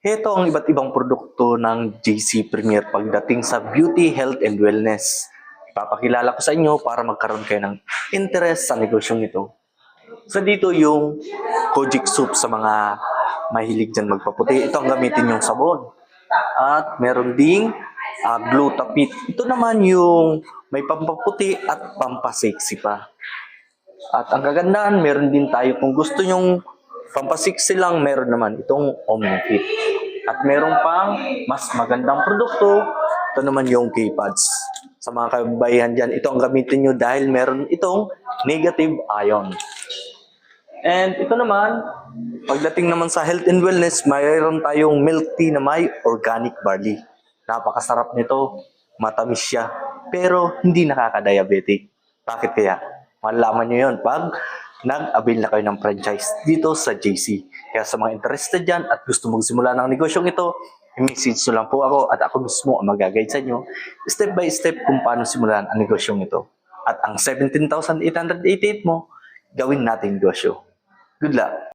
Ito ang iba't ibang produkto ng JC Premier pagdating sa beauty, health, and wellness. Ipapakilala ko sa inyo para magkaroon kayo ng interest sa negosyong ito. So dito yung Kojic Soup sa mga mahilig dyan magpaputi. Ito ang gamitin yung sabon. At meron ding Glutapit. Ito naman yung may pampaputi at pampasexy pa. At ang kagandahan, meron din tayo kung gusto nyong pampasiksi lang, meron naman itong Omnifit. At meron pang mas magandang produkto, ito naman yung K-Pads. Sa mga kababayan dyan, ito ang gamitin nyo dahil meron itong negative ion. And ito naman, pagdating naman sa health and wellness, mayroon tayong milk tea na may organic barley. Napakasarap nito, matamis siya, pero hindi nakaka-diabetic. Bakit kaya? Malalaman nyo yun pag nag-avail na kayo ng franchise dito sa JC. Kaya sa mga interested dyan at gusto magsimula ng negosyong ito, i-message nyo lang po ako at ako mismo ang mag-guide sa inyo step by step kung paano simulan ang negosyong ito. At ang 17,888 mo, gawin natin negosyo. Good luck!